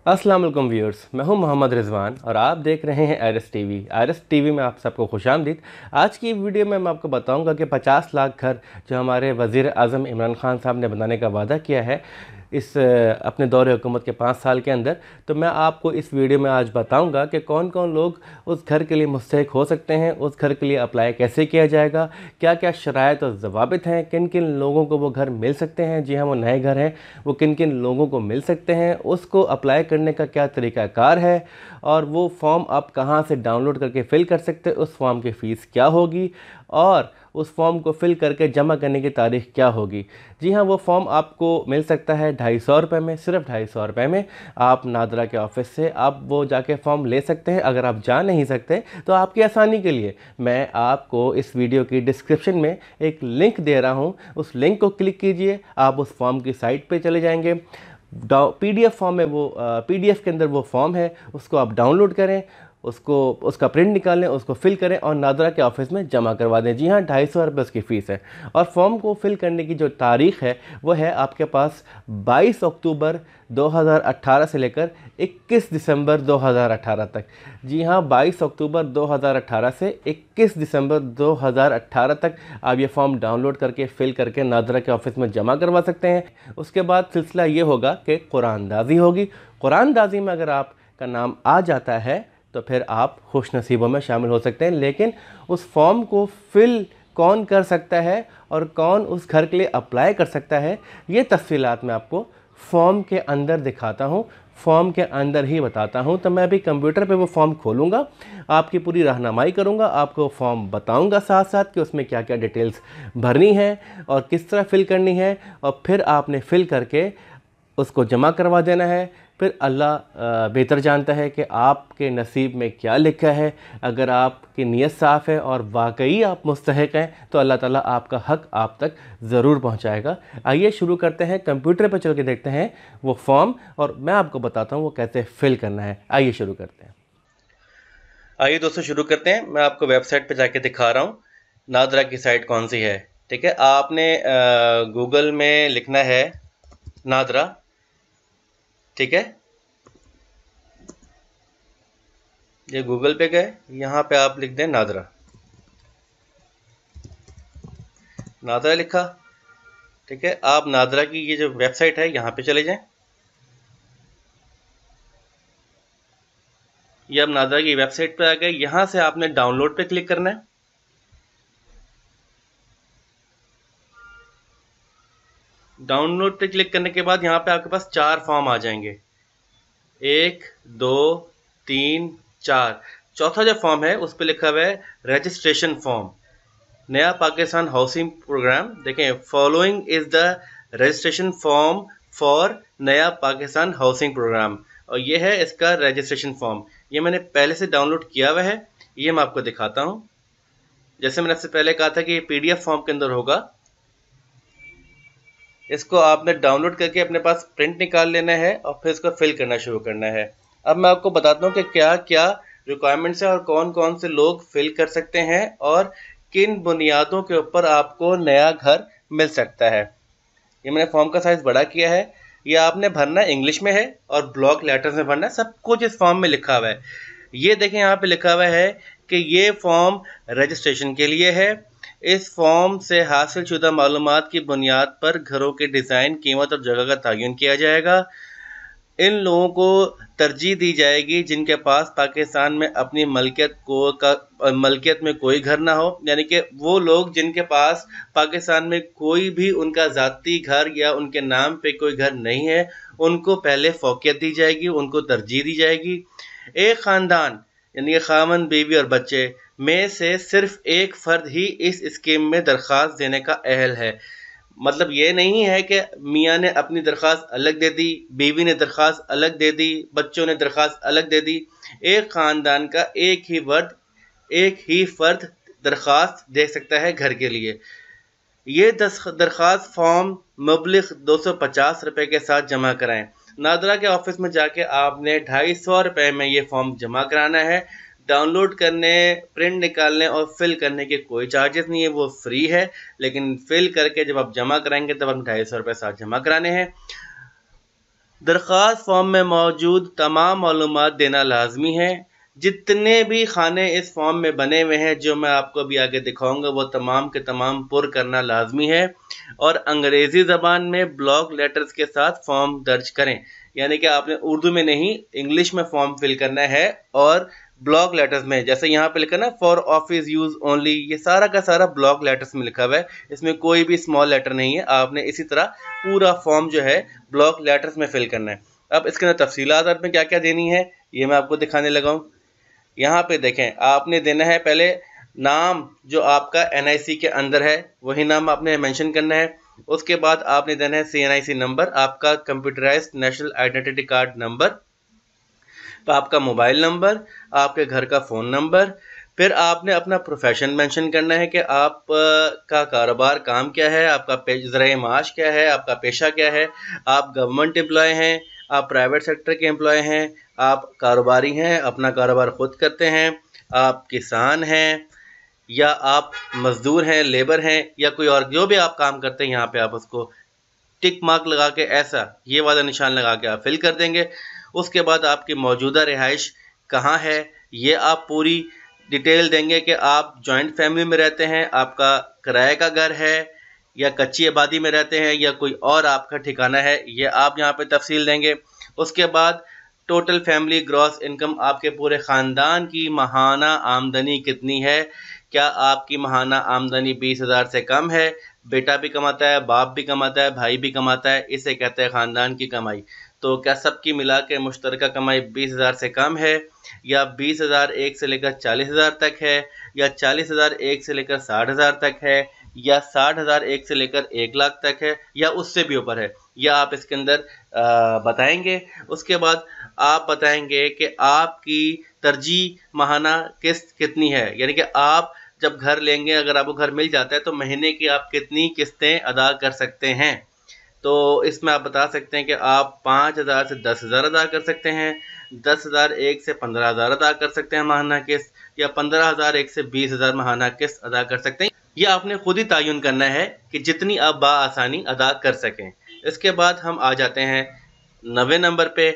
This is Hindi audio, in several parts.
अस्सलाम वालेकुम व्यूअर्स, मैं हूं मोहम्मद रिजवान और आप देख रहे हैं आरएस टीवी। आरएस टीवी में आप सबको खुशामदीद। आज की वीडियो में मैं आपको बताऊंगा कि 50 लाख घर जो हमारे वज़ीर आज़म इमरान खान साहब ने बनाने का वादा किया है इस अपने दौरे हुकूमत के 5 साल के अंदर, तो मैं आपको इस वीडियो में आज बताऊंगा कि कौन कौन लोग उस घर के लिए मुस्तहिक हो सकते हैं, उस घर के लिए अप्लाई कैसे किया जाएगा, क्या क्या शराइत और ज़वाबित हैं, किन किन लोगों को वो घर मिल सकते हैं। जी हाँ, वो नए घर हैं, वो किन किन लोगों को मिल सकते हैं, उसको अप्लाई करने का क्या तरीक़ाकार है और वो फॉर्म आप कहाँ से डाउनलोड करके फ़िल कर सकते हैं, उस फॉर्म की फ़ीस क्या होगी और उस फॉर्म को फ़िल करके जमा करने की तारीख़ क्या होगी। जी हाँ, वो फॉर्म आपको मिल सकता है 250 रुपये में, सिर्फ 250 रुपये में। आप नादरा के ऑफ़िस से आप वो जाके फॉर्म ले सकते हैं। अगर आप जा नहीं सकते तो आपकी आसानी के लिए मैं आपको इस वीडियो की डिस्क्रिप्शन में एक लिंक दे रहा हूँ, उस लिंक को क्लिक कीजिए, आप उस फॉर्म की साइट पे चले जाएंगे। पीडीएफ फॉर्म में वो पीडीएफ के अंदर वो फॉर्म है, उसको आप डाउनलोड करें, उसको उसका प्रिंट निकालें, उसको फिल करें और नादरा के ऑफिस में जमा करवा दें। जी हाँ, 250 रुपये उसकी फ़ीस है। और फॉर्म को फिल करने की जो तारीख़ है वो है आपके पास 22 अक्टूबर 2018 से लेकर 21 दिसंबर 2018 तक। जी हाँ, 22 अक्टूबर 2018 से 21 दिसंबर 2018 तक आप ये फॉर्म डाउनलोड करके फ़िल करके नादरा के ऑफिस में जमा करवा सकते हैं। उसके बाद सिलसिला ये होगा कि कुरानदाजी होगी। कुरानदाजी में अगर आपका नाम आ जाता है तो फिर आप खुश नसीबों में शामिल हो सकते हैं। लेकिन उस फॉर्म को फिल कौन कर सकता है और कौन उस घर के लिए अप्लाई कर सकता है, ये तफसीलात मैं आपको फॉर्म के अंदर दिखाता हूँ, फॉर्म के अंदर ही बताता हूँ। तो मैं अभी कंप्यूटर पे वो फॉर्म खोलूँगा, आपकी पूरी रहनुमाई करूँगा, आपको फॉर्म बताऊँगा साथ साथ कि उसमें क्या क्या डिटेल्स भरनी है और किस तरह फिल करनी है। और फिर आपने फिल करके उसको जमा करवा देना है। फिर अल्लाह बेहतर जानता है कि आपके नसीब में क्या लिखा है। अगर आपकी नीयत साफ़ है और वाकई आप मुस्तहिक हैं तो अल्लाह ताला आपका हक़ आप तक ज़रूर पहुंचाएगा। आइए शुरू करते हैं, कंप्यूटर पर चल के देखते हैं वो फॉर्म और मैं आपको बताता हूं वो कैसे फिल करना है। आइए शुरू करते हैं। आइए दोस्तों शुरू करते हैं। मैं आपको वेबसाइट पर जाके दिखा रहा हूँ नादरा की साइट कौन सी है। ठीक है, आपने गूगल में लिखना है नादरा। ठीक है, ये गूगल पे गए, यहाँ पे आप लिख दें नादरा। नादरा लिखा। ठीक है, आप नादरा की ये जो वेबसाइट है यहाँ पे चले जाएं। ये आप नादरा की वेबसाइट पे आ गए। यहाँ से आपने डाउनलोड पे क्लिक करना है। डाउनलोड पे क्लिक करने के बाद यहाँ पे आपके पास 4 फॉर्म आ जाएंगे, 1 2 3 4। चौथा जो फॉर्म है उस पर लिखा हुआ है रजिस्ट्रेशन फॉर्म, नया पाकिस्तान हाउसिंग प्रोग्राम। देखें, following is the registration form for नया पाकिस्तान हाउसिंग प्रोग्राम, और ये है इसका रजिस्ट्रेशन फॉर्म। ये मैंने पहले से डाउनलोड किया हुआ है, ये मैं आपको दिखाता हूँ। जैसे मैंने आपसे पहले कहा था कि ये पीडीएफ फॉर्म के अंदर होगा, इसको आपने डाउनलोड करके अपने पास प्रिंट निकाल लेना है और फिर इसको फिल करना शुरू करना है। अब मैं आपको बताता हूँ कि क्या क्या रिक्वायरमेंट्स है और कौन कौन से लोग फिल कर सकते हैं और किन बुनियादों के ऊपर आपको नया घर मिल सकता है। ये मैंने फॉर्म का साइज बड़ा किया है। ये आपने भरना इंग्लिश में है और ब्लॉक लेटर्स में भरना है, सब कुछ इस फॉर्म में लिखा हुआ है। ये देखें, यहाँ पे लिखा हुआ है कि ये फॉर्म रजिस्ट्रेशन के लिए है। इस फॉर्म से हासिल शुदा मालूमात की बुनियाद पर घरों के डिज़ाइन, कीमत और जगह का तयन किया जाएगा। इन लोगों को तरजीह दी जाएगी जिनके पास पाकिस्तान में अपनी मलकियत में कोई घर ना हो, यानी कि वो लोग जिनके पास पाकिस्तान में कोई भी उनका ज़ाती घर या उनके नाम पे कोई घर नहीं है, उनको पहले फौकियत दी जाएगी, उनको तरजीह दी जाएगी। एक ख़ानदान यानी खामन, बीवी और बच्चे में से सिर्फ एक फ़र्द ही इस स्कीम में दरख्वास्त देने का अहल है। मतलब ये नहीं है कि मियाँ ने अपनी दरख्वास्त अलग दे दी, बीवी ने दरख्वास्त अलग दे दी, बच्चों ने दरख्वास्त अलग दे दी। एक ख़ानदान का एक ही फ़र्द दरख्वास्त दे सकता है घर के लिए। ये दरख्वास्त फॉर्म मुबलिग 250 रुपये के साथ जमा कराएं। नादरा के ऑफिस में जाके आपने 250 रुपये में ये फॉर्म जमा कराना है। डाउनलोड करने, प्रिंट निकालने और फिल करने के कोई चार्जेस नहीं है, वो फ्री है। लेकिन फिल करके जब आप जमा कराएंगे तब हम 250 रुपये साथ जमा कराने हैं। दरख्वास्त फॉर्म में मौजूद तमाम मालूमात देना लाजमी है। जितने भी खाने इस फॉर्म में बने हुए हैं जो मैं आपको अभी आगे दिखाऊंगा वो तमाम के तमाम पुर करना लाजमी है और अंग्रेज़ी ज़बान में ब्लॉक लेटर्स के साथ फॉर्म दर्ज करें। यानी कि आपने उर्दू में नहीं इंग्लिश में फॉर्म फिल करना है और ब्लॉक लेटर्स में, जैसे यहाँ पे लिखा ना फॉर ऑफिस यूज ओनली, ये सारा का सारा ब्लॉक लेटर्स में लिखा हुआ है, इसमें कोई भी स्मॉल लेटर नहीं है। आपने इसी तरह पूरा फॉर्म जो है ब्लॉक लेटर्स में फिल करना है। अब इसके अंदर तफसीलात में क्या क्या देनी है ये मैं आपको दिखाने लगा हूँ। यहाँ पे देखें, आपने देना है पहले नाम जो आपका NIC के अंदर है वही नाम आपने मेंशन करना है। उसके बाद आपने देना है CNIC नंबर, आपका computerised national identity card number, तो आपका मोबाइल नंबर, आपके घर का फ़ोन नंबर। फिर आपने अपना प्रोफेशन मेंशन करना है कि आप का कारोबार काम क्या है, आपका ज़राए माश क्या है, आपका पेशा क्या है, आप गवर्नमेंट एम्प्लॉय हैं, आप प्राइवेट सेक्टर के एम्प्लॉय हैं, आप कारोबारी हैं, अपना कारोबार खुद करते हैं, आप किसान हैं या आप मज़दूर हैं, लेबर हैं या कोई और जो भी आप काम करते हैं यहाँ पे आप उसको टिक मार्क लगा के ऐसा ये वाला निशान लगा के आप फिल कर देंगे। उसके बाद आपकी मौजूदा रिहाइश कहाँ है ये आप पूरी डिटेल देंगे कि आप जॉइंट फैमिली में रहते हैं, आपका किराए का घर है या कच्ची आबादी में रहते हैं या कोई और आपका ठिकाना है, ये आप यहाँ पे तफसील देंगे। उसके बाद टोटल फैमिली ग्रॉस इनकम, आपके पूरे ख़ानदान की माहाना आमदनी कितनी है, क्या आपकी माहाना आमदनी 20,000 से कम है, बेटा भी कमाता है, बाप भी कमाता है, भाई भी कमाता है, इसे कहते हैं ख़ानदान की कमाई। तो क्या सबकी मिला के मुश्तरका कमाई 20,000 से कम है या 20,000 एक से लेकर 40,000 तक है या 40,000 एक से लेकर 60,000 तक है या 60,000 एक से लेकर 1 लाख तक है या उससे भी ऊपर है, यह आप इसके अंदर बताएंगे। उसके बाद आप बताएंगे कि आपकी तरजीह माहाना किस्त कितनी है, यानी कि आप जब घर लेंगे अगर आपको घर मिल जाता है तो महीने की आप कितनी किस्तें अदा कर सकते हैं। तो इसमें आप बता सकते हैं कि आप 5,000 से 10,000 अदा कर सकते हैं, 10,000 एक से 15,000 अदा कर सकते हैं माहाना किस्त, या 15,000 एक से 20,000 माहाना किस्त अदा कर सकते हैं। ये आपने खुद ही तयन करना है कि जितनी आप बआसानी अदा कर सकें। इसके बाद हम आ जाते हैं 90 नंबर पे,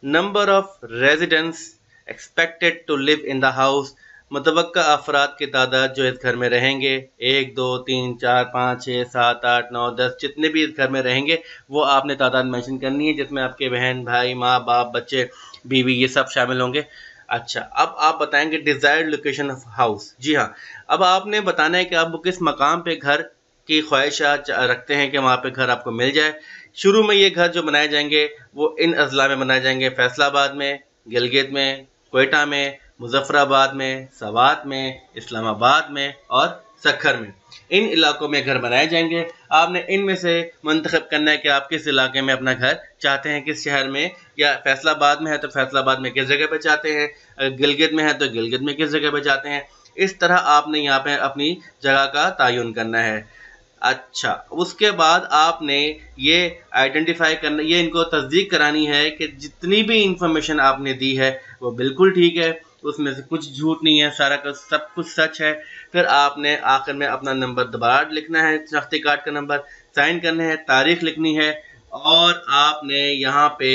number of residents expected to live in the house, मुतवक्का अफराद की तादाद जो इस घर में रहेंगे, 1 2 3 4 5 6 7 8 9 10 जितने भी इस घर में रहेंगे वो आपने तादाद मेंशन करनी है, जिसमें आपके बहन भाई माँ बाप बच्चे बीवी ये सब शामिल होंगे। अच्छा, अब आप बताएंगे डिज़ायर्ड लोकेशन ऑफ हाउस। जी हाँ, अब आपने बताना है कि आप किस मकाम पे घर की ख्वाहिशात रखते हैं कि वहाँ पे घर आपको मिल जाए। शुरू में ये घर जो बनाए जाएंगे वो इन अजला में बनाए जाएंगे, फैसलाबाद में, गिलगित में, कोयटा में, मुजफ्फराबाद में, सवात में, इस्लामाबाद में और सक्खर में। इन इलाकों में घर बनाए जाएंगे। आपने इनमें से मंतखब करना है कि आप किस इलाके में अपना घर चाहते हैं, किस शहर में, या फैसलाबाद में है तो फैसलाबाद में किस जगह पे चाहते हैं, अगर गिलगित में है तो गिलगित में किस जगह पे चाहते हैं। इस तरह आपने यहाँ पे अपनी जगह का तयन करना है। अच्छा, उसके बाद आपने ये आइडेंटिफाई करना, ये इनको तस्दीक करानी है कि जितनी भी इंफॉर्मेशन आपने दी है वो बिल्कुल ठीक है, उसमें से कुछ झूठ नहीं है, सारा का सब कुछ सच है। फिर आपने आखिर में अपना नंबर दोबारा लिखना है, शनाख्ती कार्ड का नंबर, साइन करने हैं, तारीख लिखनी है और आपने यहाँ पे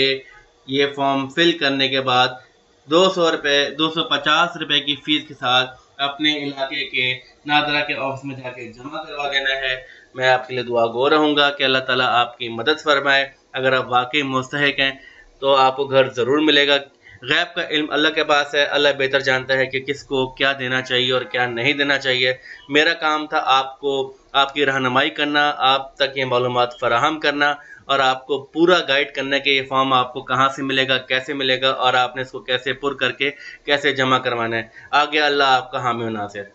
ये फॉर्म फिल करने के बाद 200 रुपये 250 रुपये की फ़ीस के साथ अपने इलाके के नादरा के ऑफिस में जाके जमा करवा देना है। मैं आपके लिए दुआ गो रहूँगा कि अल्लाह ताला आपकी मदद फरमाए। अगर आप वाकई मुस्तहिक हैं तो आपको घर ज़रूर मिलेगा। गैब का इल्म अल्लाह के पास है, अल्लाह बेहतर जानता है कि किसको क्या देना चाहिए और क्या नहीं देना चाहिए। मेरा काम था आपको आपकी रहनुमाई करना, आप तक ये मालूमात फराहम करना और आपको पूरा गाइड करना कि ये फॉर्म आपको कहाँ से मिलेगा, कैसे मिलेगा और आपने इसको कैसे पुर करके कैसे जमा करवाना है। आगे अल्लाह आपका हामी व नासिर।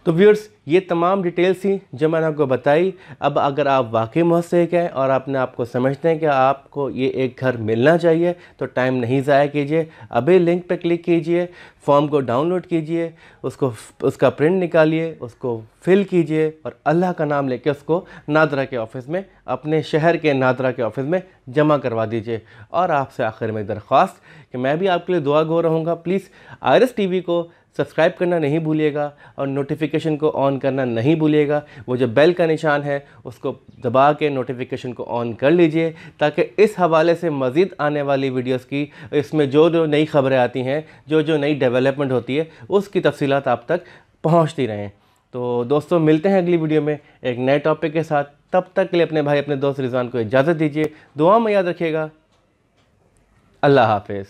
तो व्यूअर्स, ये तमाम डिटेल्स थी जो मैंने आपको बताई। अब अगर आप वाकई मुस्तहिक हैं और अपने आप को समझते हैं कि आपको ये एक घर मिलना चाहिए तो टाइम नहीं ज़ाया कीजिए, अभी लिंक पे क्लिक कीजिए, फॉर्म को डाउनलोड कीजिए, उसका प्रिंट निकालिए, उसको फिल कीजिए और अल्लाह का नाम लेके उसको नादरा के ऑफ़िस में, अपने शहर के नादरा के ऑफ़िस में जमा करवा दीजिए। और आपसे आखिर में दरख्वास्त कि मैं भी आपके लिए दुआ गो रहूँगा, प्लीज़ IRIS TV को सब्सक्राइब करना नहीं भूलिएगा और नोटिफिकेशन को ऑन करना नहीं भूलिएगा। वो जो बेल का निशान है उसको दबा के नोटिफिकेशन को ऑन कर लीजिए, ताकि इस हवाले से मज़ीद आने वाली वीडियोस की, इसमें जो जो नई खबरें आती हैं, जो जो नई डेवलपमेंट होती है, उसकी तफसीलात आप तक पहुंचती रहें। तो दोस्तों, मिलते हैं अगली वीडियो में एक नए टॉपिक के साथ। तब तक के लिए अपने भाई, अपने दोस्त रिजवान को इजाज़त दीजिए। दुआ में याद रखिएगा। अल्लाह हाफिज़।